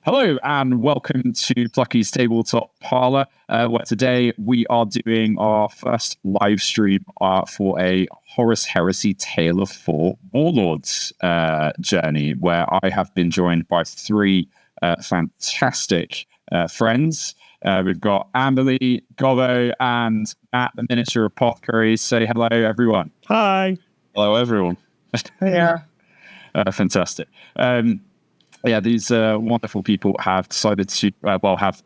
Hello and welcome to Plucky's Tabletop Parlor, where today we are doing our first live stream for a Horus Heresy Tale of Four Warlords journey, where I have been joined by three fantastic friends. We've got Amberly, Gobbo, and Matt, the Miniature Apothecary. Say hello, everyone. Hi. Hello, everyone. Yeah. Fantastic. These wonderful people have decided to, have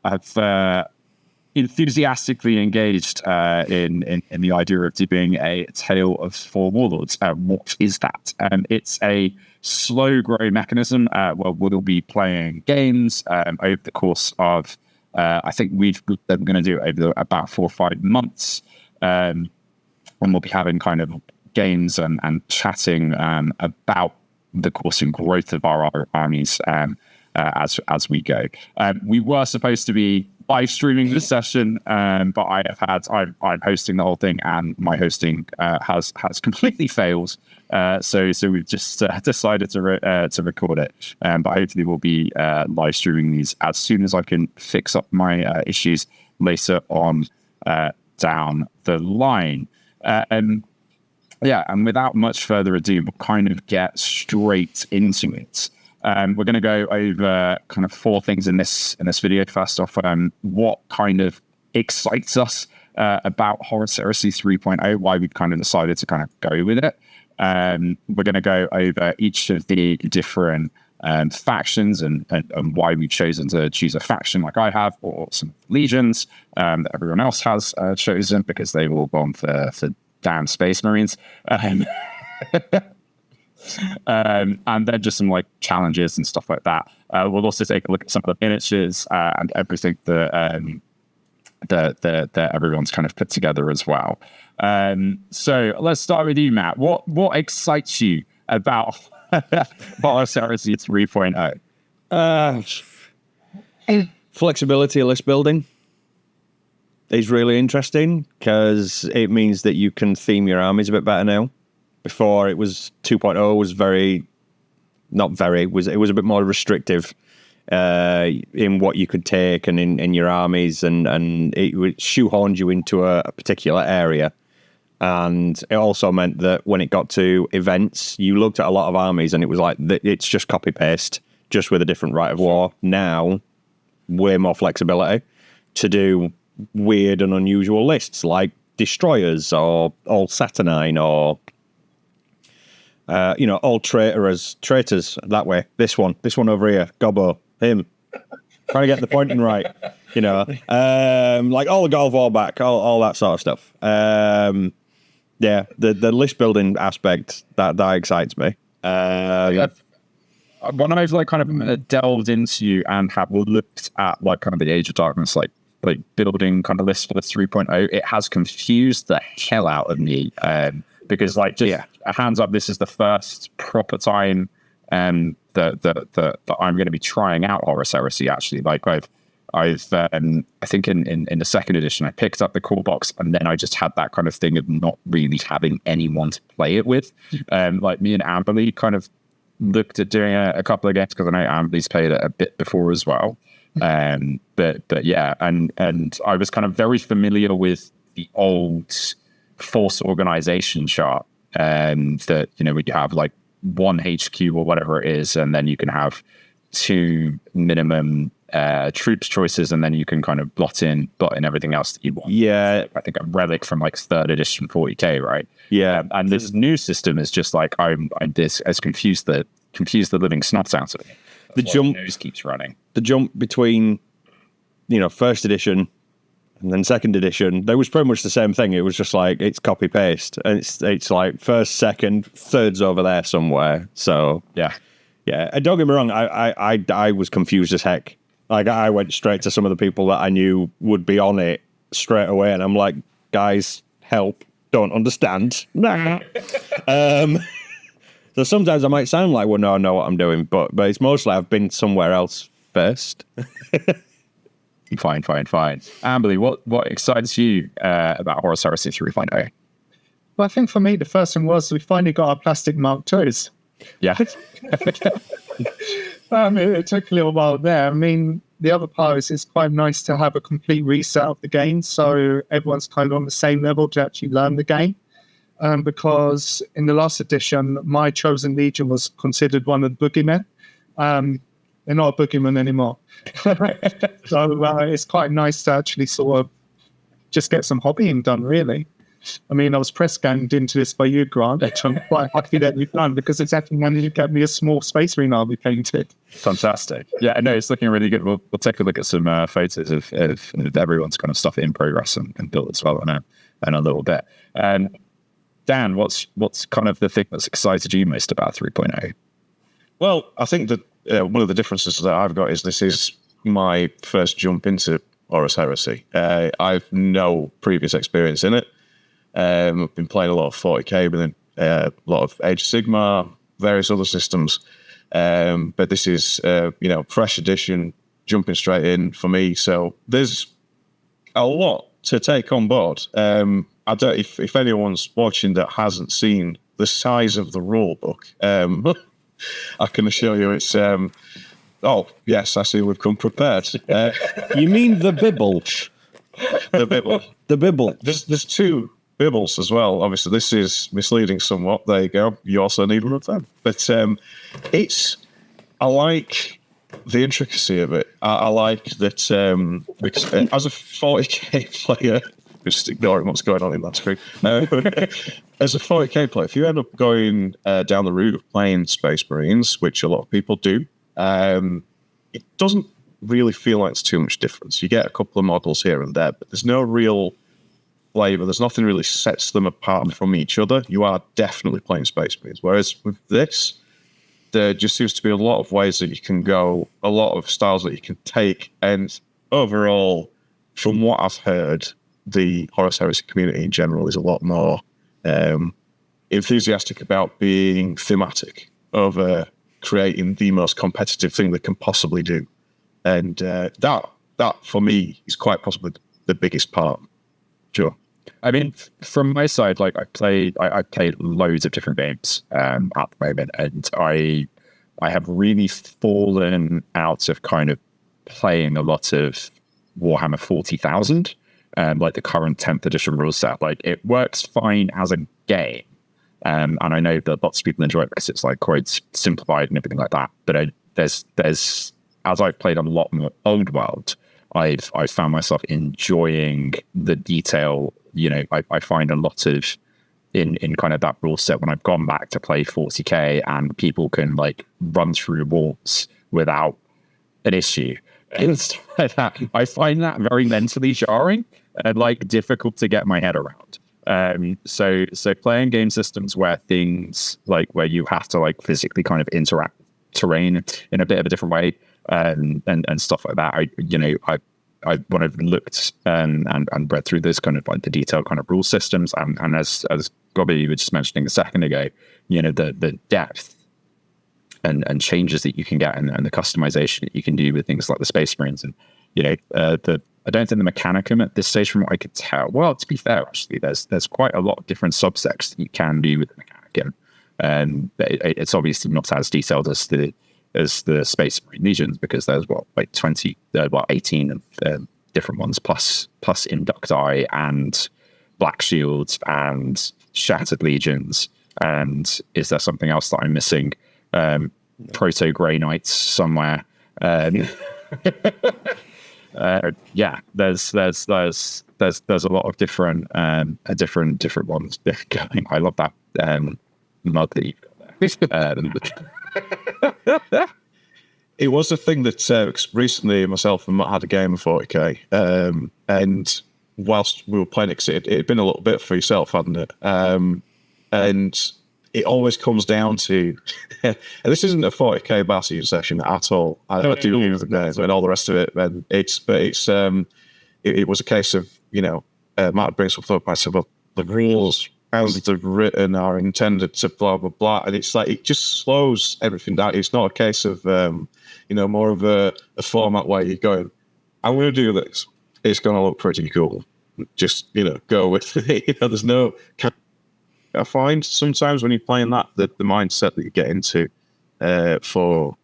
enthusiastically engaged in the idea of doing a Tale of Four Warlords. What is that? It's a slow grow mechanism. We'll be playing games over the course of, I think we're going to do it over about 4 or 5 months. And we'll be having kind of games and chatting about the course and growth of our armies as we go. We were supposed to be live streaming this session, but I'm hosting the whole thing, and my hosting has completely failed. So we've just decided to record it. But hopefully we'll be live streaming these as soon as I can fix up my issues later on down the line. And without much further ado, we'll kind of get straight into it. We're going to go over kind of 4 things in this video. First off, what kind of excites us about Horus Heresy 3.0, why we've kind of decided to kind of go with it. We're going to go over each of the different factions and why we've chosen to choose a faction like I have, or some legions that everyone else has chosen because they've all gone for damn Space Marines. And then just some like challenges and stuff like that. We'll also take a look at some of the miniatures and everything that everyone's kind of put together as well. So let's start with you, Matt. What excites you about Horus Heresy 3.0? Flexibility of list building is really interesting because it means that you can theme your armies a bit better now. Before it was 2.0 was it was a bit more restrictive in what you could take and in your armies, and it shoehorned you into a particular area. And it also meant that when it got to events, you looked at a lot of armies and it was like, it's just copy paste, just with a different rite of war. Now, way more flexibility to do weird and unusual lists like destroyers or all Saturnine or all traitors that way. This one over here, Gobbo, him, trying to get the pointing right, like all the Golvar back, all that sort of stuff. The list building aspect that excites me. When I've like kind of delved into and have looked at like kind of the Age of Darkness, like building kind of lists for the 3.0, it has confused the hell out of me. Because hands up, this is the first proper time that I'm going to be trying out Horus Heresy. Actually, like I've I think in the second edition I picked up the core box, and then I just had that kind of thing of not really having anyone to play it with. Like me and Amberly kind of looked at doing a couple of games because I know Amberly's played it a bit before as well. But yeah, and I was kind of very familiar with the old force organization chart, that, you know, we have like one HQ or whatever it is, and then you can have 2 minimum troops choices, and then you can kind of blot in everything else that you want. Yeah, I think a relic from like 3rd edition 40k, right? Yeah, and this new system is just like I'm this has confused the living snuts out of me. The jump news keeps running. The jump between, you know, 1st edition and then 2nd edition, there was pretty much the same thing. It was just like it's copy paste, and it's like 1st, 2nd, 3rd's over there somewhere. So yeah. And don't get me wrong, I was confused as heck. Like I went straight to some of the people that I knew would be on it straight away, and I'm like, guys, help, don't understand. So sometimes I might sound like, well, no, I know what I'm doing, but it's mostly I've been somewhere else first. Fine. Amberly, what excites you about Horus Heresy 3.0? Well, I think for me, the first thing was we finally got our plastic Mark IIs. Yeah. It took a little while there. I mean, the other part is it's quite nice to have a complete reset of the game, so everyone's kind of on the same level to actually learn the game. Because in the last edition, my chosen legion was considered one of the boogeymen. They're not a boogeyman anymore. So it's quite nice to actually sort of just get some hobbying done, really. I mean, I was press ganged into this by you, Grant, which I'm quite happy that you've done, because it's actually when you get me a small Space Marine army painted. Fantastic. Yeah, no, it's looking really good. We'll take a look at some photos of everyone's kind of stuff in progress and built as well in a little bit. Dan, what's kind of the thing that's excited you most about 3.0? Well, I think that one of the differences that I've got is this is my first jump into Horus Heresy. I've no previous experience in it. I've been playing a lot of 40k, but then a lot of Age of Sigmar, various other systems. But this is, fresh edition, jumping straight in for me. So there's a lot to take on board. I don't. If anyone's watching that hasn't seen the size of the rule book, I can assure you it's. Oh yes, I see we've come prepared. You mean the Bibble? The Bibble. The Bibble. There's two Bibbles as well. Obviously, this is misleading somewhat. There you go. You also need one of them. But I like the intricacy of it. I like that because as a 40k player, just ignoring what's going on in that screen. As a 40k player, if you end up going down the route of playing Space Marines, which a lot of people do, it doesn't really feel like it's too much difference. You get a couple of models here and there, but there's no real flavor. There's nothing really sets them apart from each other. You are definitely playing Space Marines. Whereas with this, there just seems to be a lot of ways that you can go, a lot of styles that you can take, and overall, from what I've heard, the Horus Heresy community in general is a lot more enthusiastic about being thematic over creating the most competitive thing they can possibly do. And that for me is quite possibly the biggest part. Sure. I mean, from my side, like I played loads of different games at the moment, and I have really fallen out of kind of playing a lot of Warhammer 40,000. Like the current 10th edition rule set. Like it works fine as a game. And I know that lots of people enjoy it because it's like quite simplified and everything like that. But there's as I've played a lot more Old World, I've found myself enjoying the detail. You know, I find a lot of in kind of that rule set when I've gone back to play 40k and people can like run through walls without an issue. And stuff like that. I find that very mentally jarring and like difficult to get my head around. So playing game systems where things like where you have to like physically kind of interact with terrain in a bit of a different way and stuff like that. I when I've looked and read through this kind of like the detailed kind of rule systems and as Gobby you were just mentioning a second ago, you know, the depth and changes that you can get and the customization that you can do with things like the Space Marines and, you know, I don't think the Mechanicum at this stage from what I could tell, well, to be fair, actually, there's quite a lot of different subsects that you can do with the Mechanicum. And it's obviously not as detailed as the Space Marine Legions because there's 18 different ones plus Inducti and Black Shields and Shattered Legions. And is there something else that I'm missing? Proto Grey Knights somewhere. Yeah, there's a lot of different ones going. I love that mug that you've got there. It was a thing that recently myself and Matt had a game of 40k, and whilst we were playing it, it had been a little bit for yourself, hadn't it? And it always comes down to, and this isn't a 40k Bastion session at all. I do and all the rest of it, and it was a case of, you know, Matt brings something up. I said, well, the rules as they're written are intended to blah blah blah, and it's like it just slows everything down. It's not a case of more of a format where you're going, I'm going to do this. It's going to look pretty cool. Just go with it. There's no. I find sometimes when you're playing that, the mindset that you get into for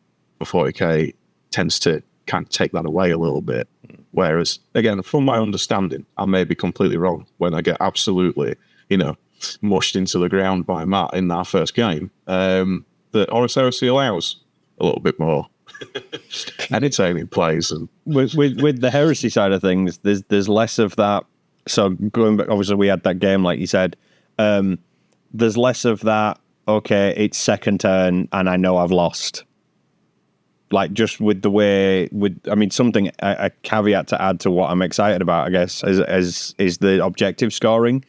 for 40k tends to kind of take that away a little bit. Whereas, again, from my understanding, I may be completely wrong when I get absolutely, mushed into the ground by Matt in that first game. That Horus Heresy allows a little bit more entertaining plays. And with the Heresy side of things, there's less of that. So going back, obviously we had that game, like you said. There's less of that. Okay, it's second turn, and I know I've lost. Like just with the way, something a caveat to add to what I'm excited about, I guess, is the objective scoring,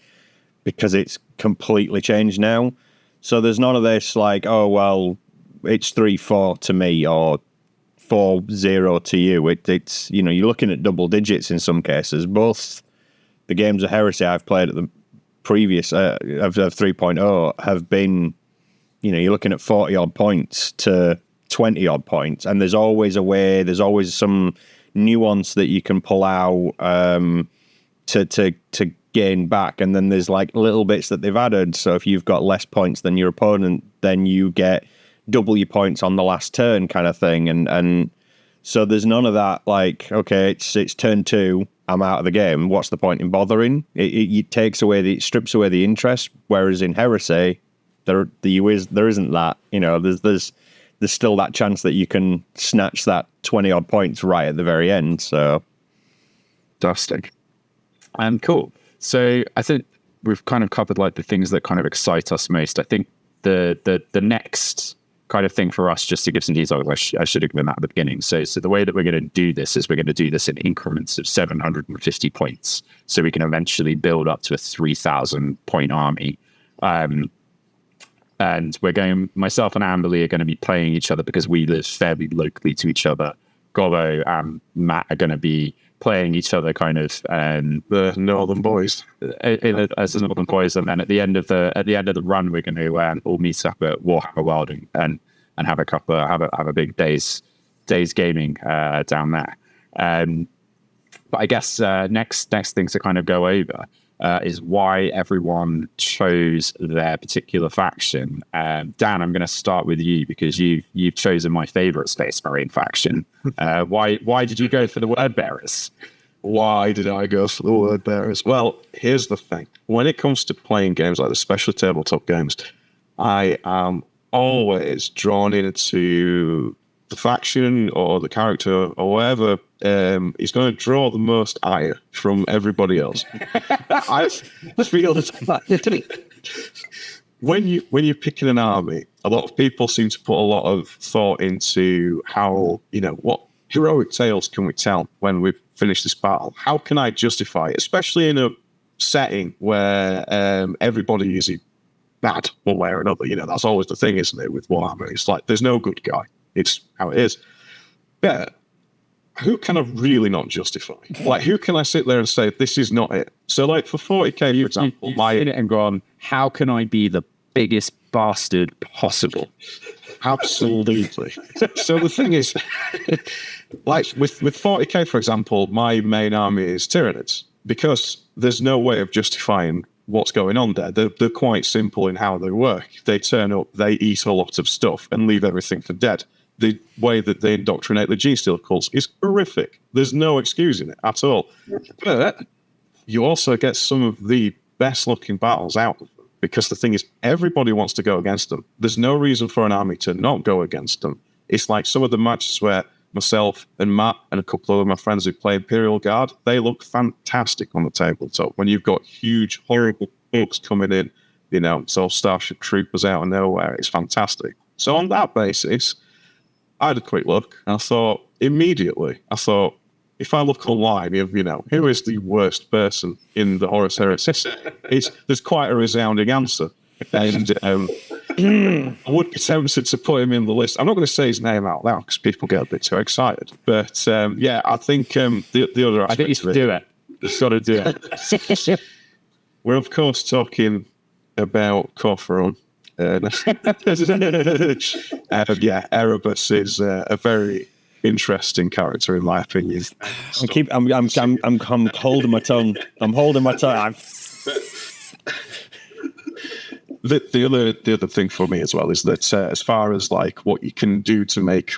because it's completely changed now. So there's none of this like, oh well, it's 3-4 to me or 4-0 to you. It's you're looking at double digits in some cases. Both the games of Heresy I've played at the previous of 3.0 have been, you're looking at 40 odd points to 20 odd points, and there's always a way, there's always some nuance that you can pull out to gain back, and then there's like little bits that they've added. So if you've got less points than your opponent, then you get double your points on the last turn, kind of thing. And so there's none of that like, okay, it's turn 2, I'm out of the game, what's the point in bothering? It takes away it strips away the interest. Whereas in Heresy, there isn't that. There's still that chance that you can snatch that 20 odd points right at the very end. So, fantastic. Cool. So I think we've kind of covered like the things that kind of excite us most. I think the next kind of thing for us, just to give some details, I should have given that at the beginning. So the way that we're going to do this is we're going to do this in increments of 750 points. So we can eventually build up to a 3,000 point army. And myself and Amberly are going to be playing each other because we live fairly locally to each other. Gobbo and Matt are going to be playing each other kind of the Northern Boys. As the Northern Boys. And then at the end of the run, we're going to all meet up at Warhammer World and have a big days gaming down there. But I guess next thing to kind of go over is why everyone chose their particular faction. Dan, I'm going to start with you because you've chosen my favorite Space Marine faction. Why did you go for the Word Bearers? Why did I go for the Word Bearers? Well, here's the thing. When it comes to playing games like the especially tabletop games, I am always drawn into the faction or the character or whatever is going to draw the most ire from everybody else. I feel that when you're picking an army, a lot of people seem to put a lot of thought into how, what heroic tales can we tell when we've finished this battle? How can I justify it? Especially in a setting where everybody is bad one way or another. That's always the thing, isn't it, with Warhammer? It's like there's no good guy. It's how it is. Yeah. Who can I really not justify? Like, who can I sit there and say, this is not it? So, like, for 40k, for example, you've seen it and gone, how can I be the biggest bastard possible? Absolutely. So the thing is, like, with 40k, for example, my main army is Tyranids, because there's no way of justifying what's going on there. They're quite simple in how they work. They turn up, they eat a lot of stuff, and leave everything for dead. The way that they indoctrinate the G-Steel cults is horrific. There's no excusing it at all. But you also get some of the best-looking battles out of them, because the thing is, everybody wants to go against them. There's no reason for an army to not go against them. It's like some of the matches where myself and Matt and a couple of my friends who play Imperial Guard, they look fantastic on the tabletop. When you've got huge, horrible bugs coming in, so Starship Troopers out of nowhere, it's fantastic. So on that basis, I had a quick look, and I thought, if I look online of, who is the worst person in the Horus Heresy, there's quite a resounding answer. And I would be tempted to put him in the list. I'm not going to say his name out loud because people get a bit too excited. But I think the other aspect I think you should do it. You've got to do it. We're, of course, talking about Corferon. Erebus is a very interesting character in my opinion. I'm holding my tongue. The other thing for me as well is that as far as like what you can do to make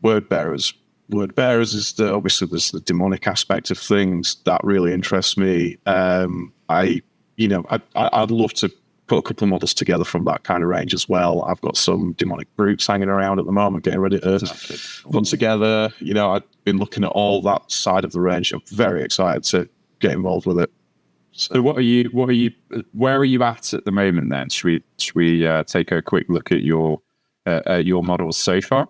word bearers. Word bearers is obviously there's the demonic aspect of things that really interests me. I'd love to put a couple of models together from that kind of range as well. I've got some demonic brutes hanging around at the moment, getting ready to put together. I've been looking at all that side of the range. I'm very excited to get involved with it. So where are you at the moment then? Should we take a quick look at your models so far?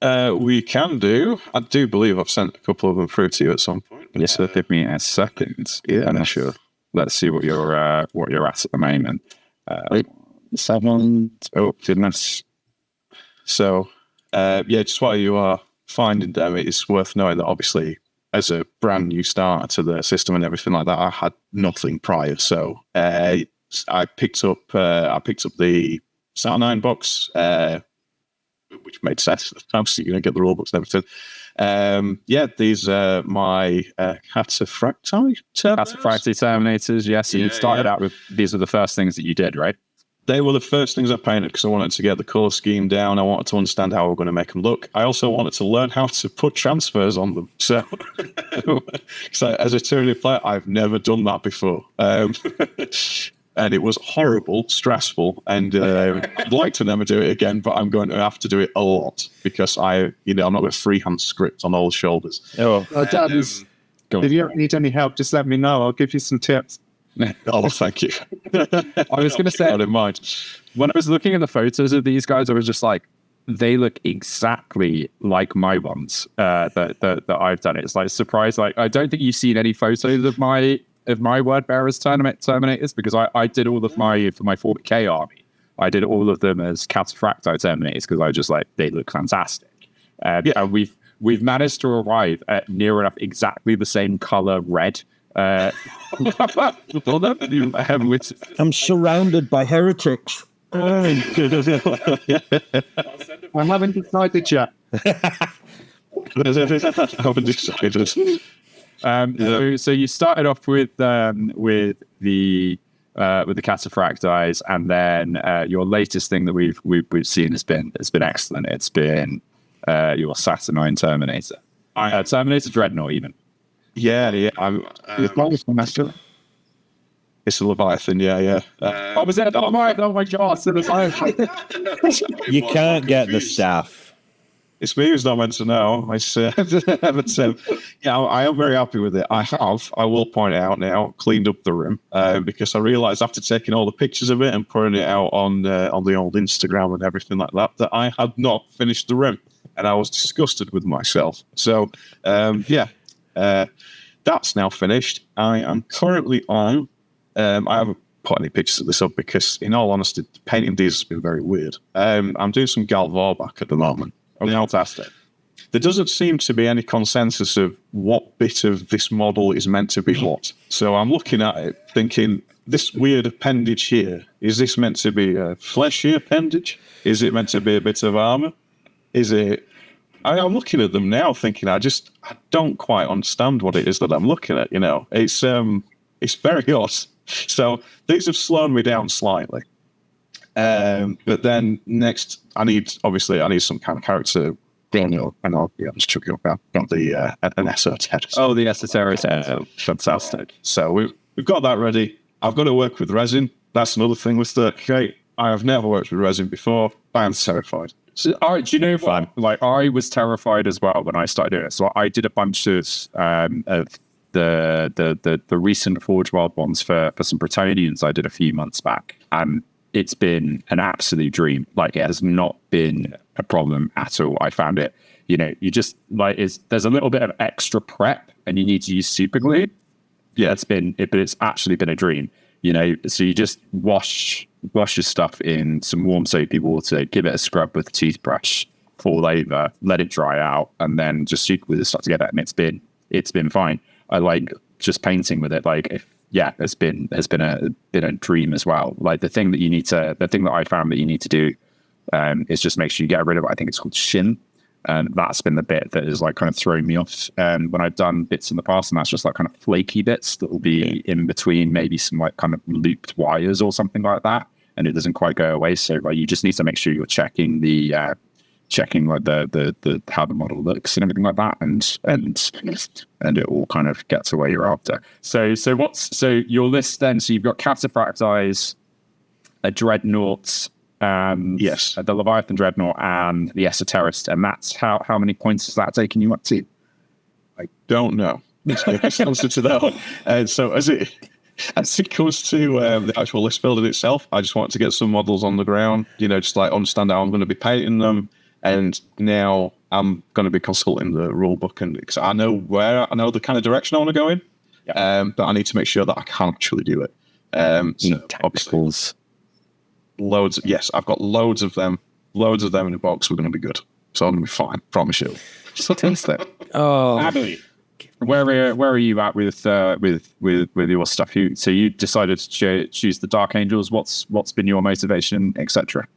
We can do. I do believe I've sent a couple of them through to you at some point. Yes, give me a second. Yeah, sure. Let's see what you're at the moment. 7. Oh goodness. So, just while you are finding them, it's worth knowing that obviously, as a brand new starter to the system and everything like that, I had nothing prior. So, I picked up the Saturnine box, which made sense at the time. So you're going to get the rule books and everything. These are my Cataphracti Terminators, yes. And you started out with, these are the first things that you did, right? They were the first things I painted because I wanted to get the colour scheme down. I wanted to understand how we're going to make them look. I also wanted to learn how to put transfers on them. So as a Tyranny player, I've never done that before. And it was horrible, stressful, and I'd like to never do it again, but I'm going to have to do it a lot because I'm not going to freehand script on all the shoulders. Dad, if you ever need any help, just let me know. I'll give you some tips. Oh, thank you. I was going to say, I didn't mind. When I was looking at the photos of these guys, I was just like, they look exactly like my ones that I've done. It's like surprise. Like I don't think you've seen any photos of my word bearers Terminators because I did all of my for my 40k army. I did all of them as Cataphracti Terminators because I just like they look fantastic. And we've managed to arrive at near enough exactly the same color red. I'm surrounded by heretics. I haven't decided yet. So you started off with the Cataphracti, and then your latest thing that we've seen has been excellent. It's been your Saturnine Terminator, Terminator Dreadnought, even. Yeah. It's a Leviathan, yeah. Was it? Oh my God! You can't get the staff. It's me who's not meant to know. I am very happy with it. I will point out now, cleaned up the room because I realised after taking all the pictures of it and putting it out on the old Instagram and everything like that I had not finished the room, and I was disgusted with myself. So, that's now finished. I am currently on. I haven't put any pictures of this up because, in all honesty, painting these has been very weird. I'm doing some Gal Vorbak at the moment. Fantastic. There doesn't seem to be any consensus of what bit of this model is meant to be what. So I'm looking at it thinking, this weird appendage here, is this meant to be a fleshy appendage? Is it meant to be a bit of armor? Is it... I'm looking at them now thinking, I don't quite understand what it is that I'm looking at, It's very odd. So these have slowed me down slightly. But then next, I need some kind of character. Daniel, and I'll just chuck it up. I've got an esoteric. Oh, the esoteric. Fantastic. So we've got that ready. I've got to work with resin. That's another thing with 30k. I have never worked with resin before. I am terrified. So, do you know what? Like, I was terrified as well when I started doing it. So I did a bunch of the recent Forge World ones for some Bretonians I did a few months back, and it's been an absolute dream. Like, it has not been a problem at all. I found it, you just there's a little bit of extra prep and you need to use super glue. Yeah, but it's actually been a dream, so you just wash your stuff in some warm soapy water, give it a scrub with a toothbrush, fall over, let it dry out, and then just super glue the stuff together. And it's been fine. I like just painting with it. It's been a dream as well. Like the thing that I found that you need to do is just make sure you get rid of it. I think it's called shin, and that's been the bit that is like kind of thrown me off when I've done bits in the past, and that's just like kind of flaky bits that will be in between maybe some like kind of looped wires or something like that, and it doesn't quite go away. So you just need to make sure you're checking the checking like the how the model looks and everything like that, and it all kind of gets to where you're after. So your list then? So you've got Cataphract Eyes, a Dreadnought, Yes, the Leviathan Dreadnought, and the Esoterist, and that's how many points is that taking you up to? I don't know. It's answer to that one. And so as it comes to the actual list building itself, I just want to get some models on the ground, just like understand how I'm going to be painting them. And now I'm going to be consulting the rule book, and because I know the kind of direction I want to go in, but I need to make sure that I can actually do it. Obstacles. Loads. Yes, I've got loads of them in the box. We're going to be good. So I'm going to be fine. Promise you. So tense there. Oh, Abby, where are you at with your stuff? So you decided to choose the Dark Angels. What's been your motivation, etc.?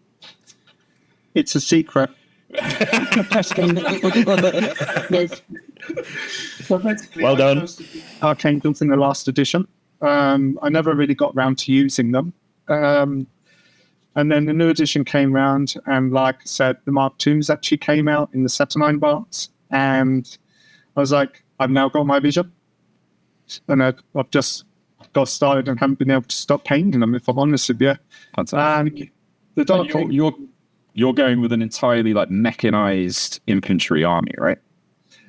It's a secret. Well done. Archangels in the last edition. I never really got round to using them. And then the new edition came round, and like I said, the Mark IIs actually came out in the Saturnine box, and I was like, I've now got my vision, and I've just got started and haven't been able to stop painting them, if I'm honest with you. Fantastic. The Dark You're going with an entirely like mechanized infantry army, right?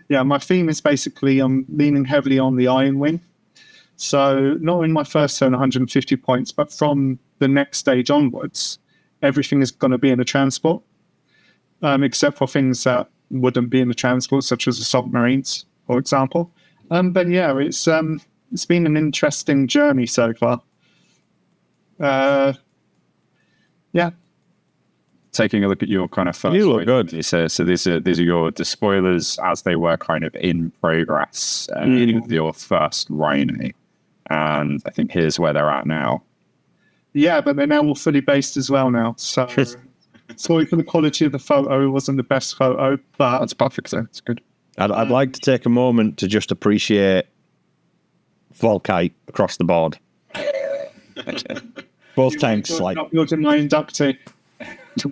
Yeah, my theme is basically I'm leaning heavily on the Iron Wing. So not in my first turn 150 points, but from the next stage onwards, everything is going to be in a transport, except for things that wouldn't be in the transport, such as the submarines, for example. But yeah, it's been an interesting journey so far. Yeah. Taking a look at your kind of first. You look good. So these are the spoilers as they were kind of in progress in your first reign, and I think here's where they're at now. Yeah, but they're now all fully based as well now. So sorry for the quality of the photo. It wasn't the best photo, but That's perfect. So it's good. I'd like to take a moment to just appreciate Volkite across the board. Both tanks, like you're my inductee.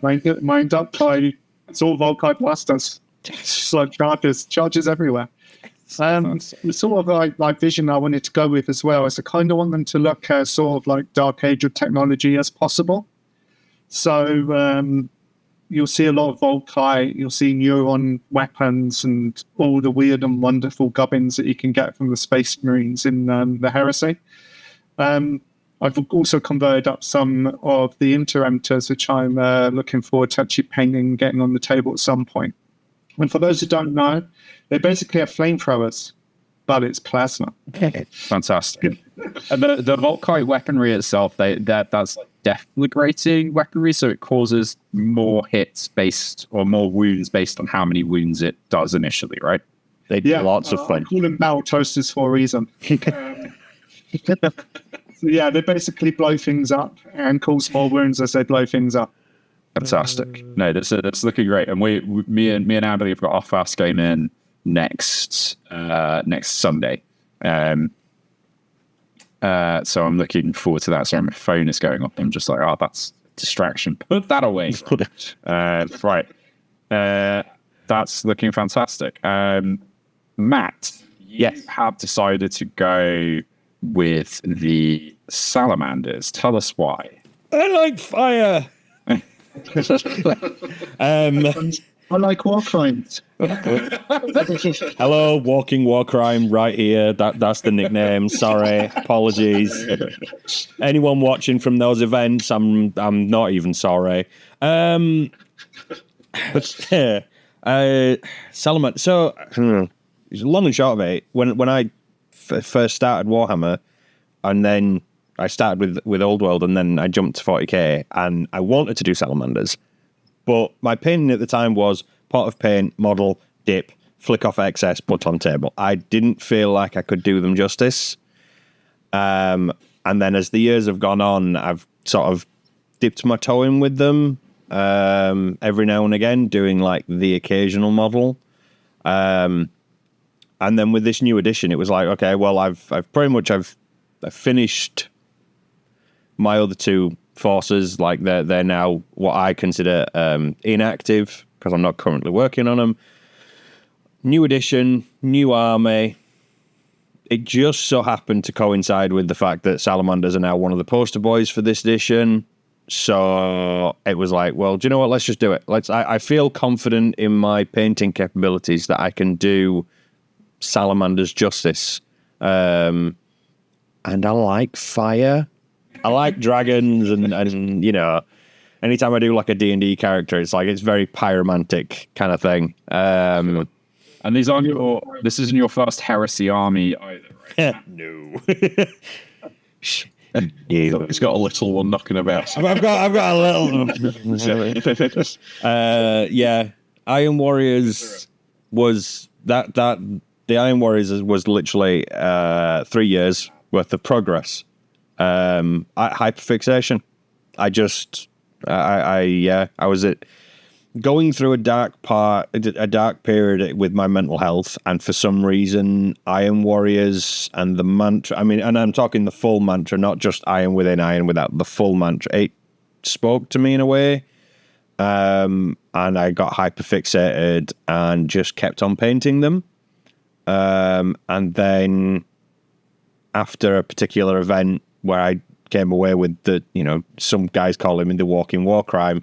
My inductee, it's all Volkite blasters. It's just like charges everywhere. The sort of like vision I wanted to go with as well is I kind of want them to look as sort of like Dark Age of technology as possible. So you'll see a lot of Volkite, you'll see neuron weapons and all the weird and wonderful gubbins that you can get from the Space Marines in the Heresy. I've also converted up some of the Interemptors, which I'm looking forward to actually painting and getting on the table at some point. And for those who don't know, they basically have flamethrowers, but it's plasma. Fantastic. And the Volkite weaponry itself, that's like deflagrating weaponry, so it causes more hits or more wounds based on how many wounds it does initially, right? they do lots of fun. I call them battle toasters for a reason. So yeah, they basically blow things up and cause small wounds as they blow things up. Fantastic. No, that's looking great. And me and Andy have got our first game in next Sunday. So I'm looking forward to that. Sorry, my phone is going off. I'm just like, oh, that's a distraction. Put that away. Right. That's looking fantastic. Matt, Yes. you have decided to go with the Salamanders. Tell us why. I like fire. I like war crimes. Hello, walking war crime right here. That's the nickname. Sorry, apologies. Anyone watching from those events, I'm not even sorry. Salamander. So, long and short of it, when I first started Warhammer, and then I started with Old World, and then I jumped to 40k, and I wanted to do Salamanders, but my painting at the time was pot of paint, model, dip, flick off excess, put on table. I didn't feel like I could do them justice. And then as the years have gone on, I've sort of dipped my toe in with them every now and again, doing like the occasional model. And then with this new edition, it was like, okay, well, I've finished my other two forces. Like they're now what I consider inactive because I'm not currently working on them. New edition, new army. It just so happened to coincide with the fact that Salamanders are now one of the poster boys for this edition. So it was like, well, do you know what? Let's just do it. I feel confident in my painting capabilities that I can do Salamanders justice. And I like fire. I like dragons, and you know, anytime I do like a D&D character, it's like it's very pyromantic kind of thing. And this isn't your first heresy army either, right? No. He's got a little one knocking about. I've got a little. Yeah, Iron Warriors was that the Iron Warriors was literally 3 years worth of progress. Hyperfixation. I was going through a dark period with my mental health, and for some reason, Iron Warriors and the mantra. I mean, and I'm talking the full mantra, not just Iron within, Iron without. The full mantra. It spoke to me in a way, and I got hyperfixated and just kept on painting them. And then after a particular event where I came away with some guys call him the walking war crime.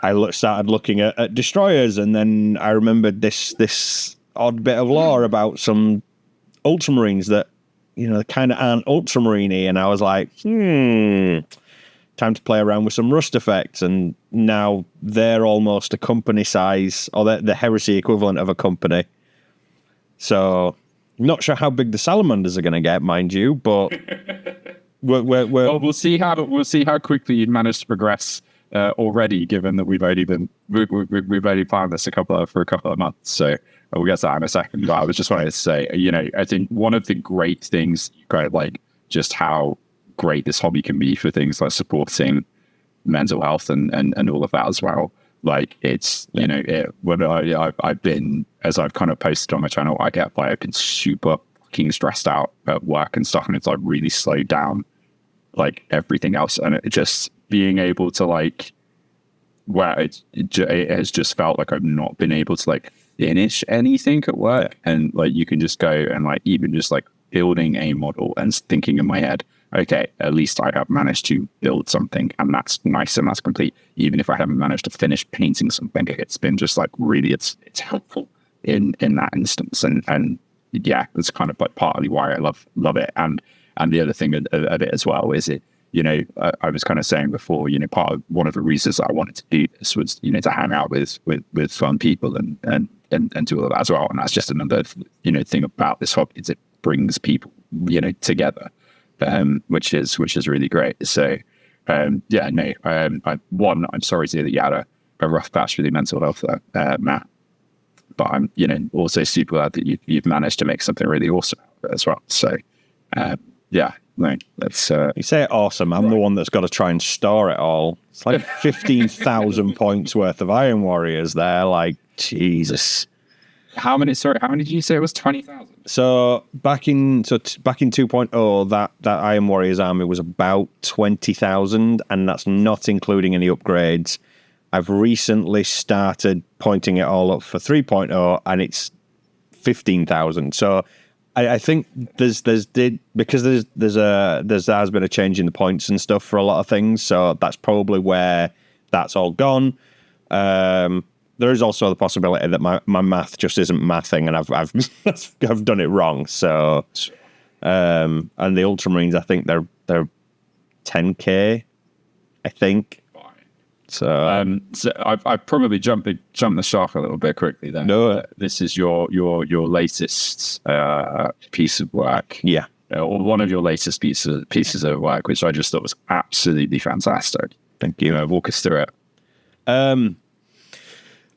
I started looking at destroyers, and then I remembered this odd bit of lore about some ultramarines that, they kind of aren't ultramarine-y, and I was like, time to play around with some rust effects, and now they're almost a company size, or they're the heresy equivalent of a company. So, not sure how big the Salamanders are going to get, mind you, but we'll see how quickly you manage to progress. Already, given that we've only planned this for a couple of months, so we'll get to that in a second. But I was just wanting to say, I think one of the great things, kind of like just how great this hobby can be for things like supporting mental health and all of that as well. Like it's I've been, as I've kind of posted on my channel, I've been super fucking stressed out at work and stuff, and it's like really slowed down like everything else, and it just being able to it has just felt like I've not been able to finish anything at work, and you can just go and even just building a model and thinking in my head, okay, at least I have managed to build something, and that's nice and that's complete. Even if I haven't managed to finish painting something, it's been just really it's helpful in that instance, and yeah, that's kind of partly why I love it, and the other thing of it as well is it. I was kind of saying before, one of the reasons I wanted to do this was, to hang out with fun people and do all of that as well. And that's just another, thing about this hobby is it brings people, together, which is really great. So, I'm sorry to hear that you had a rough patch with your mental health, Matt. But I'm, also super glad that you've managed to make something really awesome as well. So, yeah. No, that's you say awesome. I'm the one that's got to try and store it all. It's 15,000 points worth of Iron Warriors there. Jesus. How many did you say it was? 20,000. So back in 2.0, that Iron Warriors army was about 20,000, and that's not including any upgrades. I've recently started pointing it all up for 3.0, and it's 15,000. So I think because there's been a change in the points and stuff for a lot of things, so that's probably where that's all gone. There is also the possibility that my math just isn't mathing, and I've done it wrong. So, and the Ultramarines, I think they're 10K, I think. So, I've probably jumped the shark a little bit quickly then. No, this is your latest piece of work. Yeah, or one of your latest pieces of work, which I just thought was absolutely fantastic. Thank you. Walk us through it.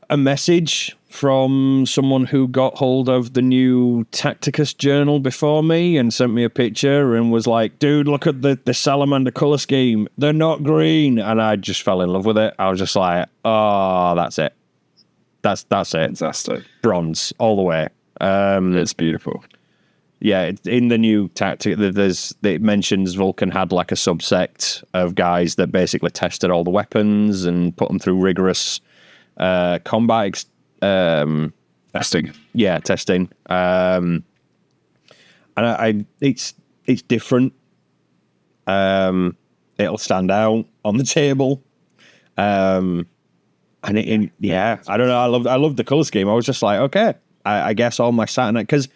A message from someone who got hold of the new Tacticus journal before me and sent me a picture and was like, dude, look at the Salamander color scheme. They're not green. And I just fell in love with it. I was just like, oh, that's it. That's it. Fantastic. Bronze all the way. It's beautiful. Yeah, in the new tactic, it mentions Vulcan had a subsect of guys that basically tested all the weapons and put them through rigorous combat Testing. Yeah, testing. And it's different. It'll stand out on the table. And I don't know. I love the color scheme. I was just like, okay, I guess all my Saturnine, because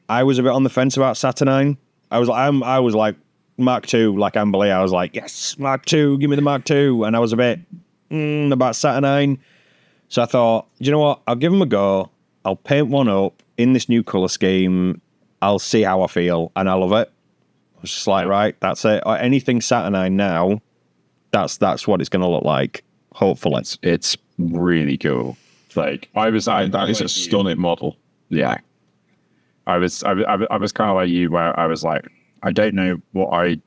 I was a bit on the fence about Saturnine. I was like Mark II, like Amberley. I was like, yes, Mark II, give me the Mark II. And I was a bit about Saturnine. So I thought, you know what? I'll give them a go. I'll paint one up in this new color scheme. I'll see how I feel, and I love it. I was just like, right, that's it. Anything Saturnine now, that's what it's going to look like. Hopefully, it's really cool. Like that is a stunning model. Yeah, I was kind of like you, where I was like, I don't know what I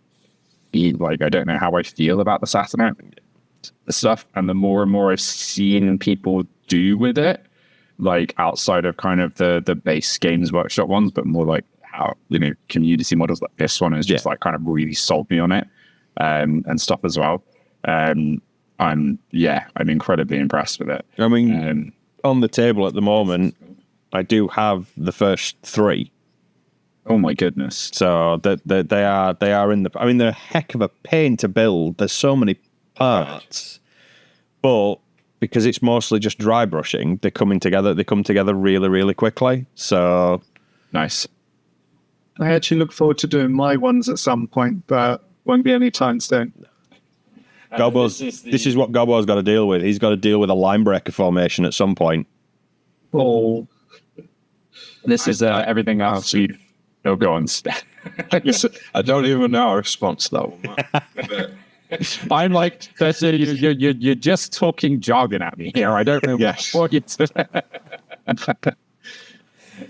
feel like. I don't know how I feel about the Saturnine stuff, and the more and more I've seen people do with it, like outside of kind of the base Games Workshop ones, but more like how, community models like this one is just like kind of really sold me on it, and stuff as well. I'm incredibly impressed with it. I mean, on the table at the moment, I do have the first 3. Oh my goodness! So that they are in the. I mean, they're a heck of a pain to build. There's so many parts, but because it's mostly just dry brushing, they come together really, really quickly. So nice. I actually look forward to doing my ones at some point, but won't be any time soon. Gobbo's, this is what Gobbo's got to deal with. He's got to deal with a line breaker formation at some point. Oh, this is everything else. No, go on. I don't even know a response to that one. I'm like, you're just talking jargon at me here. I don't know what you're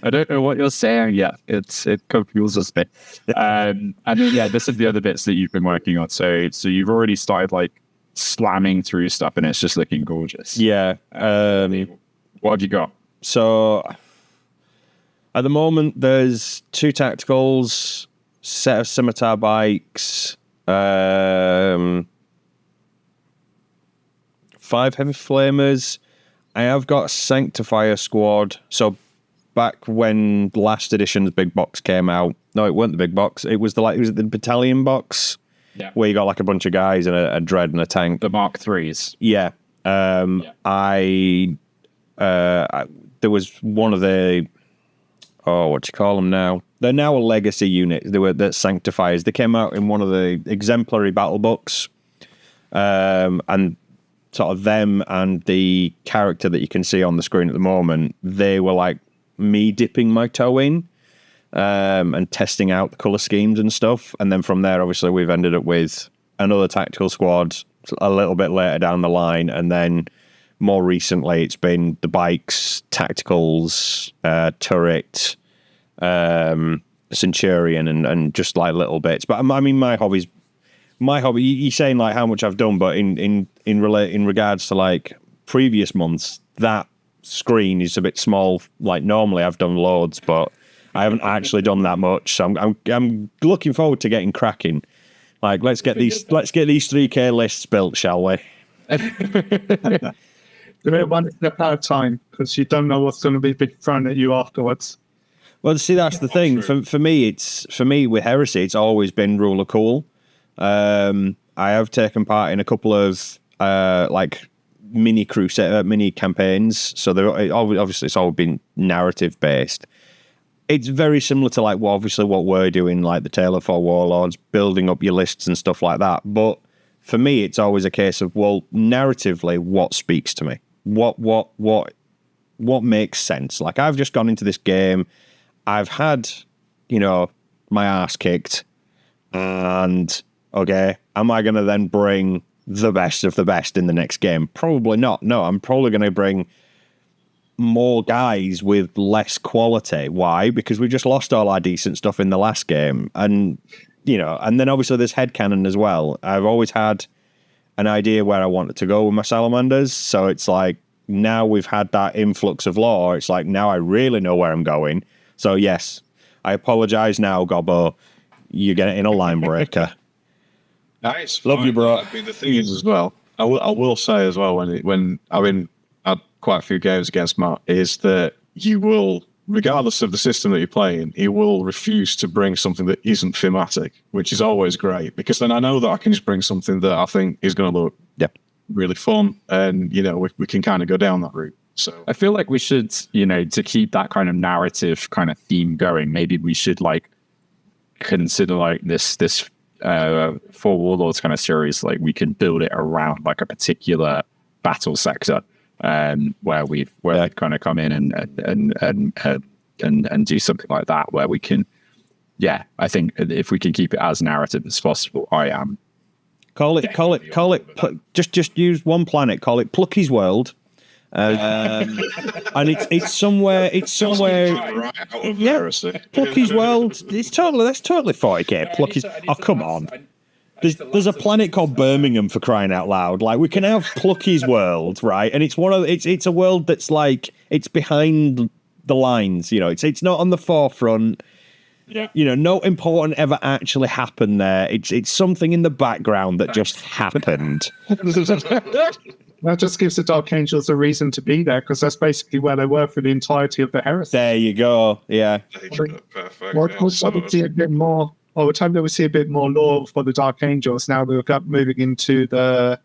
I don't know what you're saying yet. It confuses me. And then, this is the other bits that you've been working on. So you've already started like slamming through stuff, and it's just looking gorgeous. Yeah. What have you got? So at the moment, there's 2 tacticals, set of scimitar bikes, 5 heavy flamers. I have got a Sanctifier squad. So back when last edition's big box came out, no, it weren't the big box. It was the battalion box, where you got like a bunch of guys and a dread and a tank. The Mark IIIs. Yeah. There was one of the, what do you call them now? They're now a legacy unit. They were the Sanctifiers. They came out in one of the exemplary battle books, and sort of them and the character that you can see on the screen at the moment, they were like me dipping my toe in, and testing out the color schemes and stuff. And then from there, obviously, we've ended up with another tactical squad a little bit later down the line, and then more recently, it's been the bikes, tacticals, turret, Centurion, and just like little bits. But I mean, my hobby. You're saying like how much I've done, but in regards to like previous months, that screen is a bit small. Like normally, I've done loads, but I haven't actually done that much. So I'm looking forward to getting cracking. Like let's get these 3K lists built, shall we? Do it one step at a time, because you don't know what's going to be thrown at you afterwards. Well, see, that's the thing. For me with Heresy, it's always been rule of cool. I have taken part in a couple of like mini campaigns. So obviously it's all been narrative based. It's very similar to like what we're doing, like the Tale of Four Warlords, building up your lists and stuff like that. But for me, it's always a case of, well, narratively, what speaks to me? What makes sense? Like I've just gone into this game, I've had, my ass kicked, and okay, am I going to then bring the best of the best in the next game? Probably not. No, I'm probably going to bring more guys with less quality. Why? Because we just lost all our decent stuff in the last game. And, and then obviously there's headcanon as well. I've always had an idea where I wanted to go with my Salamanders. So it's like, now we've had that influx of lore. It's like, now I really know where I'm going. So yes, I apologize now, Gobbo. You're getting a line breaker. Nice. Love you, bro. I mean, the thing is as well, I will say as well, when quite a few games against Matt is that you will, regardless of the system that you're playing, he will refuse to bring something that isn't thematic, which is always great, because then I know that I can just bring something that I think is going to look really fun, and we can kind of go down that route. So I feel like we should, to keep that kind of narrative kind of theme going, maybe we should like consider like this Four Warlords kind of series, like we can build it around like a particular battle sector, where we've kind of come in and do something like that, where we can, I think if we can keep it as narrative as possible, I am. Call it. Just use one planet. Call it Plucky's World. And it's somewhere. right out of Heresy. Plucky's World. That's totally 40k. Plucky's. Oh, come on. There's a planet called Birmingham, for crying out loud. Like, we can have Plucky's World, right? And it's it's a world that's like, it's behind the lines. It's not on the forefront. Yeah. No important ever actually happened there. It's something in the background that just happened. That just gives the Dark Angels a reason to be there, because that's basically where they were for the entirety of the Heresy. There you go. Yeah. Perfect. We'll see a bit more. Over time, they will see a bit more lore for the Dark Angels. Now they're moving into the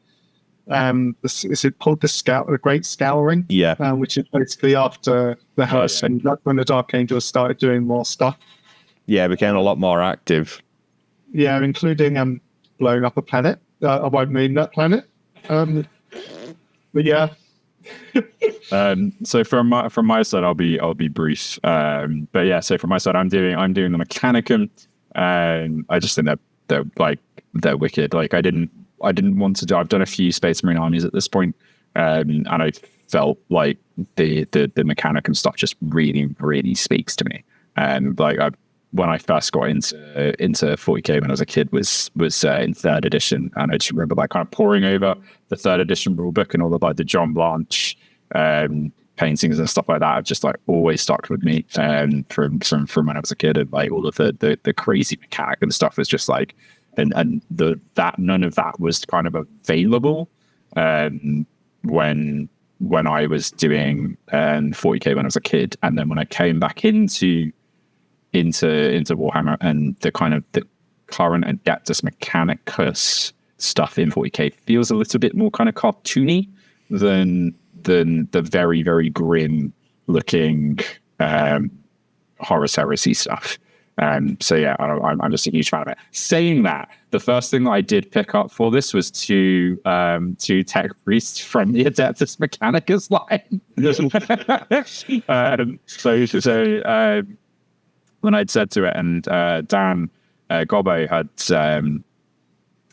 is it called the Great Scouring? Yeah. Which is basically after the Heresy. And that's when the Dark Angels started doing more stuff. Yeah, became a lot more active. Yeah, including blowing up a planet. I won't name that planet. But yeah. So from my side, I'll be brief. But yeah, so from my side, I'm doing the Mechanicum. I just think they're wicked. Like I didn't want to do. I've done a few Space Marine armies at this point, and I felt like the Mechanicum stuff just really, really speaks to me. And when I first got into 40k when I was a kid was in 3rd edition, and I just remember kind of poring over the 3rd edition rulebook and all of the John Blanche paintings and stuff like that. Have just always stuck with me from when I was a kid, and all of the crazy mechanic and stuff was just and that none of that was kind of available when I was doing 40k when I was a kid, and then when I came back into Warhammer, and the kind of the current Adeptus Mechanicus stuff in 40k feels a little bit more kind of cartoony than the very, very grim looking Horus Heresy stuff. So yeah, I'm just a huge fan of it. Saying that, the first thing that I did pick up for this was two tech priests from the Adeptus Mechanicus line. So when I'd said to it, and Dan Gobbo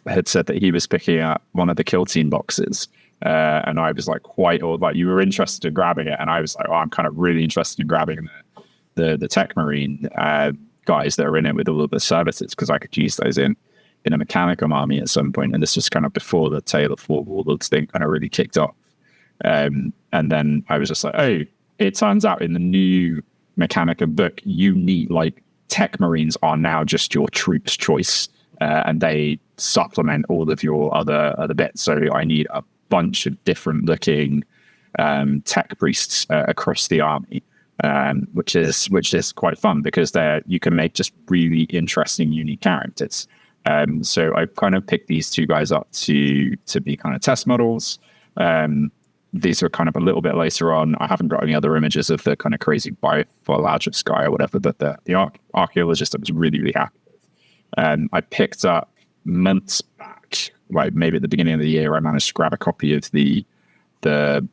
had said that he was picking up one of the Kill Team boxes, and I was you were interested in grabbing it, and I was like, I'm kind of really interested in grabbing the Tech Marine guys that are in it with all of the services, because I could use those in a Mechanicum army at some point, and this was kind of before the Tale of Four Warlords thing kind of really kicked off. And then I was just like, oh, it turns out in the new Mechanicum book, you need Tech Marines are now just your troops choice, and they supplement all of your other bits. So I need a bunch of different looking tech priests across the army, which is quite fun, because you can make just really interesting, unique characters. So I kind of picked these two guys up to be kind of test models. These are kind of a little bit later on. I haven't got any other images of the kind of crazy biologist guy or whatever, but the archaeologist I was really, really happy with. I picked up months back, maybe at the beginning of the year, I managed to grab a copy of the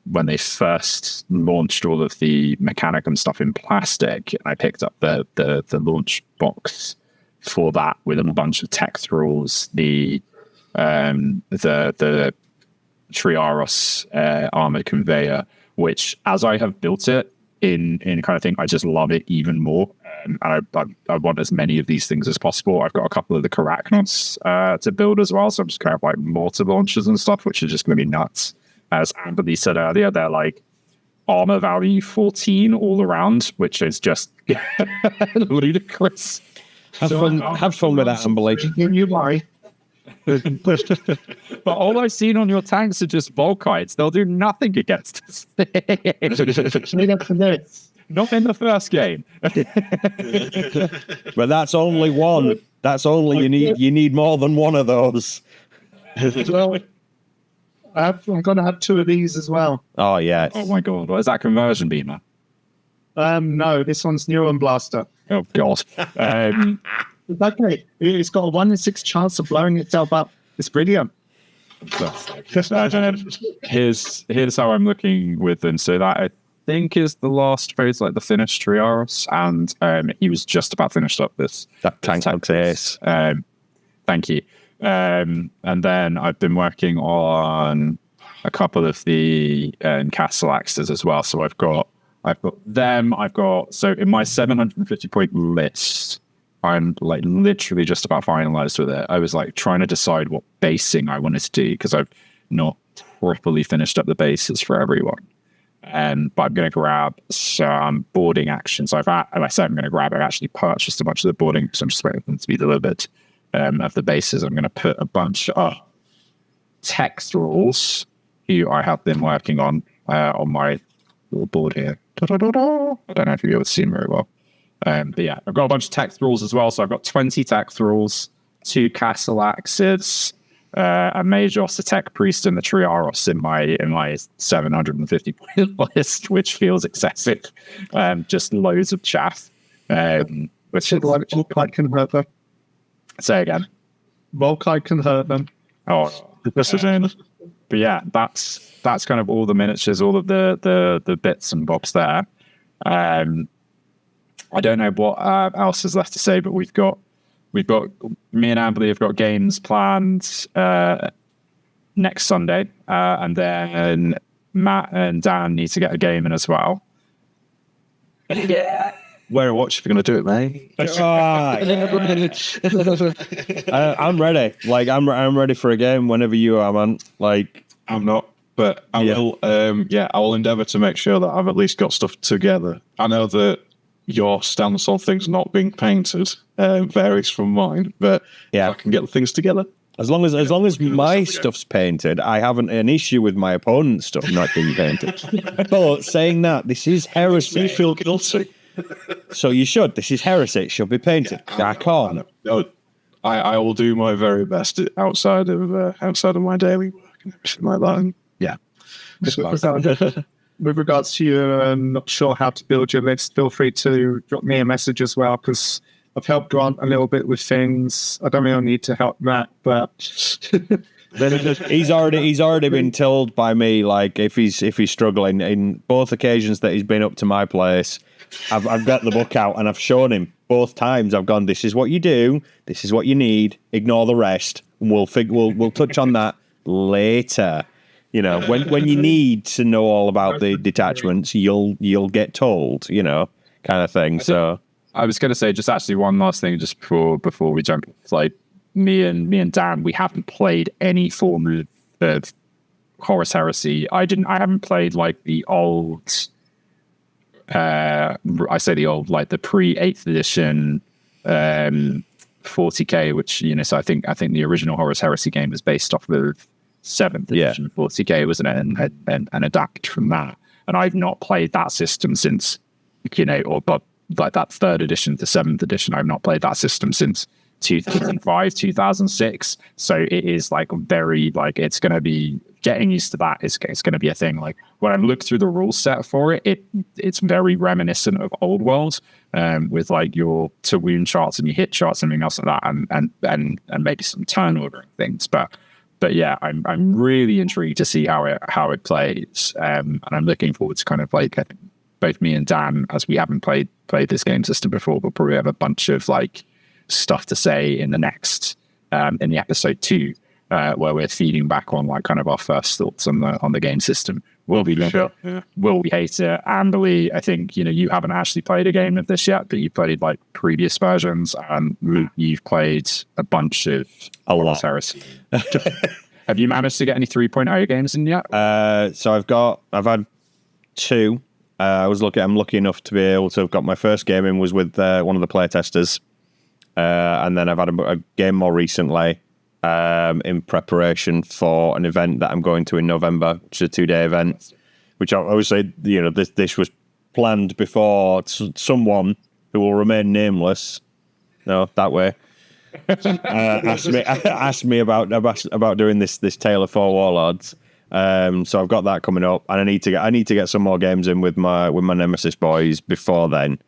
when they first launched all of the Mechanicum stuff in plastic. And I picked up the launch box for that with a bunch of tech thralls, the Triaros armored conveyor, which, as I have built it in kind of thing, I just love it even more. And I want as many of these things as possible. I've got a couple of the Karachnos to build as well, so I'm just kind of mortar launchers and stuff, which are just going to be nuts. As Amberly said earlier, they're armor value 14 all around, which is just ludicrous. Have fun with that, Amberly. You worry. But all I've seen on your tanks are just Volkites. They'll do nothing against us. Not in the first game. But that's only one. That's only you need more than one of those. Well, I'm going to have 2 of these as well. Oh yeah. Oh my god, what is that conversion beamer? No, this one's Neuron Blaster. Oh god. Okay, it's got a 1 in 6 chance of blowing itself up. It's brilliant. Here's how I'm looking with them. So that I think is the last phase, like the finished Triaros, and he was just about finished up this. That tank looks ace. Thank you. And then I've been working on a couple of the Castle Axes as well. So I've got them. So in my 750 point list, I'm like literally just about finalized with it. I was like trying to decide what basing I wanted to do because I've not properly finished up the bases for everyone. But I'm going to grab some boarding actions. I said I'm going to grab. I've actually purchased a bunch of the boarding, so I'm just waiting for them to be a little bit of the bases. I'm going to put a bunch of text rules who I have been working on my little board here. I don't know if you'll be able to see them very well. But yeah, I've got a bunch of text rules as well. So I've got 20 text rules, 2 Castle Axes, a Majos, a Tech Priest, and the Triaros in my 750 list, which feels excessive. Just loads of chaff. Which is Volkite can hurt them. Say again. Volkite can hurt them. Oh, but yeah, that's kind of all the miniatures, all of the bits and bobs there. I don't know what else is left to say, but we've got me and Amberly have got games planned next Sunday, and then Matt and Dan need to get a game in as well. Yeah. Wear a watch if you're going to do it, mate. I'm ready. Like I'm ready for a game whenever you are, man. Like I'm not, but I will. I will endeavour to make sure that I've at least got stuff together. I know that your stance on things not being painted varies from mine, but if I can get the things together. As long as my stuff's painted, I haven't an issue with my opponent's stuff not being painted. But saying that, this is heresy. You feel guilty. So you should. This is heresy. It should be painted. I can't. I will do my very best outside of my daily work and everything like that. And with regards to you, not sure how to build your list, feel free to drop me a message as well, because I've helped Grant a little bit with things. I don't really need to help Matt, but he's already been told by me, like if he's struggling in both occasions that he's been up to my place. I've got the book out and I've shown him both times. I've gone, this is what you do, this is what you need. Ignore the rest, and we'll touch on that later. You know, when you need to know all about the detachments, you'll get told. You know, kind of thing. So I was going to say just actually one last thing just before we jump. It's like me and Dan, we haven't played any form of Horus Heresy. I haven't played like the old. I say the old, like the pre-8th edition 40k, which, you know, so I think the original Horus Heresy game was based off of 7th edition 40k, wasn't it? And adapted from that. And I've not played that system since, you know, but like that 3rd edition to 7th edition, I've not played that system since 2005, 2006. So it is like very, like, it's going to be getting used to that. It's going to be a thing. Like when I look through the rule set for it's very reminiscent of Old World, with like your to wound charts and your hit charts and everything else like that, and maybe some turn ordering things. But yeah, I'm really intrigued to see how it plays, and I'm looking forward to kind of like both me and Dan, as we haven't played this game system before, but probably have a bunch of like stuff to say in the next in the episode 2. Where we're feeding back on like kind of our first thoughts on the game system. Will we love it? Yeah. Will we hate it? Amberly, I think, you know, you haven't actually played a game of this yet, but you played like previous versions, and you've played a bunch of Horus Heresy. Have you managed to get any 3.0 games in yet? So I've had 2. I'm lucky enough to be able to have got my first game in was with one of the playtesters, and then I've had a game more recently. in preparation for an event that I'm going to in November, which is a 2-day event, which obviously, this was planned before someone who will remain nameless, that way, asked me about doing this Tale of Four Warlords. So I've got that coming up, and I need to get some more games in with my Nemesis boys before then.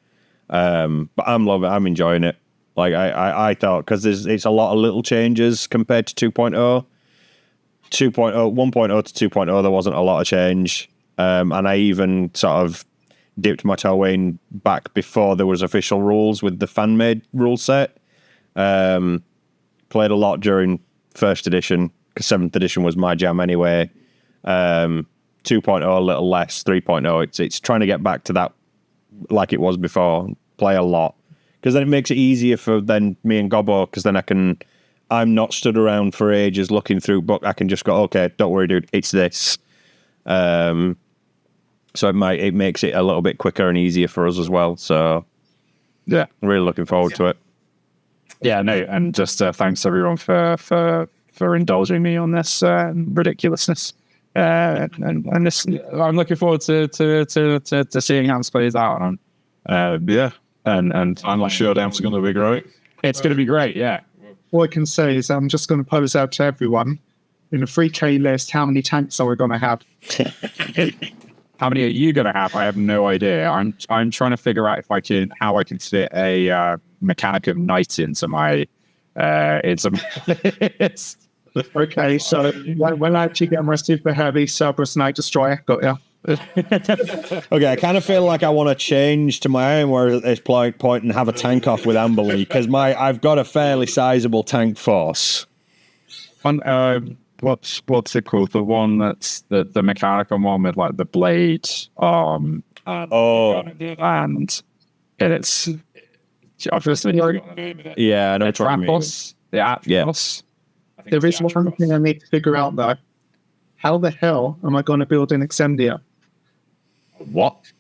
But I'm enjoying it. Like I thought, because it's a lot of little changes compared to 2.0. 1.0 to 2.0, there wasn't a lot of change. And I even sort of dipped my toe in back before there was official rules with the fan-made rule set. Played a lot during 1st edition, because 7th edition was my jam anyway. 2.0 a little less, 3.0 it's trying to get back to that like it was before. Play a lot, because then it makes it easier for then me and Gobbo, because then I'm not stood around for ages looking through book. I can just go, okay, don't worry, dude, it's this. So it makes it a little bit quicker and easier for us as well. So yeah, I'm really looking forward to it. Yeah, no, and just thanks everyone for indulging me on this ridiculousness. And this, I'm looking forward to seeing how this plays out. And Final Showdown's going to be great. It's going to be great, yeah. All I can say is I'm just going to pose out to everyone in a 3K list. How many tanks are we going to have? How many are you going to have? I have no idea. I'm trying to figure out how I can fit a Mechanicum Knight into my Okay, so when I actually get arrested for heavy Cerberus Knight Destroyer, got ya. Okay, I kind of feel like I want to change to my own where at this point and have a tank off with Amberley, because I've got a fairly sizable tank force. What's it called? The one that's the Mechanicum one with like the blade and it's obviously yeah, I know it's Atlas. The Atlas. There is one thing I need to figure out though. How the hell am I going to build an Exendia? What?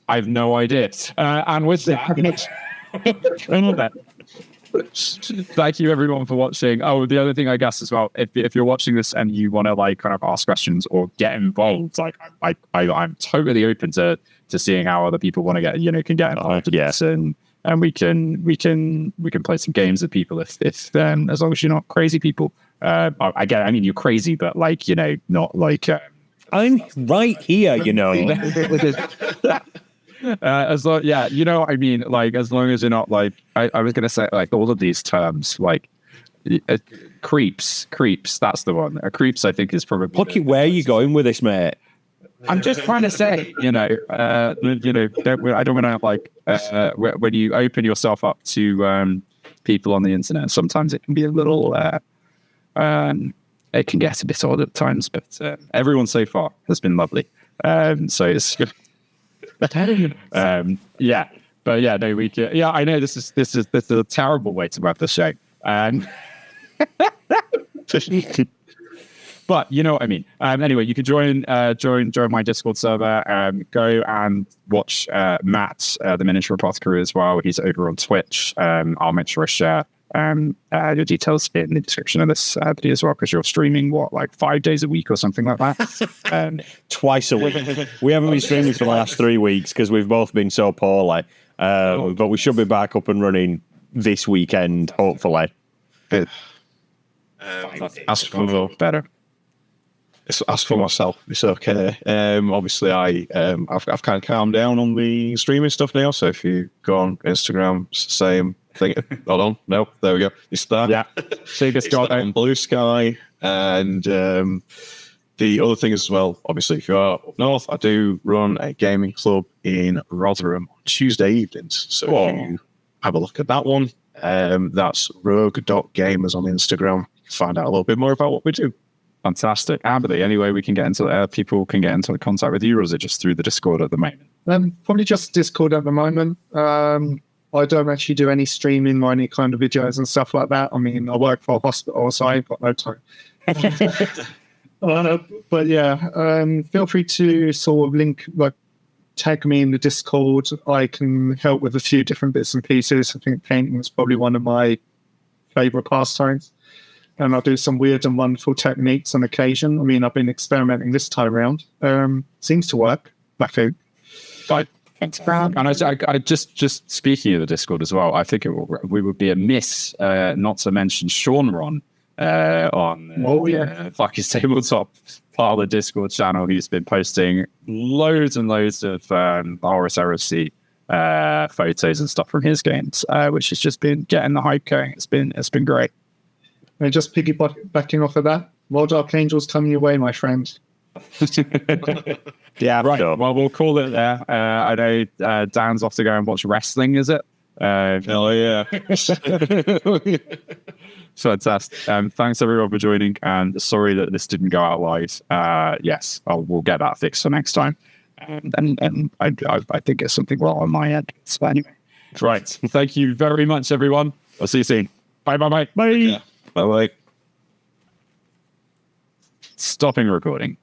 I have no idea. And with that, thank you everyone for watching. Oh, the other thing I guess as well, if you're watching this and you want to like kind of ask questions or get involved, like I'm totally open to seeing how other people want to get can get involved. Yes, and we can play some games with people if as long as you're not crazy people. I mean you're crazy, but like not like I'm right here, as long, I mean, like as long as you're not like I was gonna say like all of these terms like creeps. That's the one. Creeps, I think, is probably. Look at where you're going with this, mate. I'm just trying to say, I don't want to like when you open yourself up to people on the internet, sometimes it can be a little. It can get a bit odd at times, but everyone so far has been lovely. So it's good. Yeah, but yeah, no, we can. Yeah, I know this is a terrible way to wrap the show. But you know what I mean. Anyway, you can join my Discord server. Go and watch Matt, the Miniature Apothecary, as well. He's over on Twitch. I'll make sure I share your details in the description of this video as well, because you're streaming like 5 days a week or something like that. Twice a week. We haven't been streaming for the last 3 weeks because we've both been so poorly. But we should be back up and running this weekend, hopefully. As for better. As for myself, it's okay. Obviously, I've kind of calmed down on the streaming stuff now. So if you go on Instagram, it's the same thing. Hold on, no, there we go. It's that. Yeah, see this guy on Blue Sky, and the other thing as well. Obviously, if you are up north, I do run a gaming club in Rotherham on Tuesday evenings. So if you have a look at that one, that's rogue.gamers on Instagram. Find out a little bit more about what we do. Fantastic. Amberly, anyway, we can get into people can get into contact with you, or is it just through the Discord at the moment? Probably just Discord at the moment. I don't actually do any streaming or any kind of videos and stuff like that. I mean, I work for a hospital, so I've got no time. But yeah, feel free to sort of tag me in the Discord. I can help with a few different bits and pieces. I think painting is probably one of my favorite pastimes. And I'll do some weird and wonderful techniques on occasion. I mean, I've been experimenting this time around. Seems to work, I think. Thanks, Brad. And I just speaking of the Discord as well, I think we would be amiss not to mention Sean Ron on Fucky's Tabletop part of the Discord channel. He's been posting loads and loads of Horus Heresy photos and stuff from his games, which has just been getting the hype going. It's been great. And just piggybacking off of that, more Dark Angels coming your way, my friend. Yeah, right. Sure. Well, we'll call it there. I know Dan's off to go and watch wrestling, is it? Hell yeah. Fantastic. Thanks everyone for joining, and sorry that this didn't go out live. Yes, we'll get that fixed for next time. And I think it's something well on my end. So anyway, right. Thank you very much, everyone. I'll see you soon. Bye. Yeah. Bye. Stopping recording.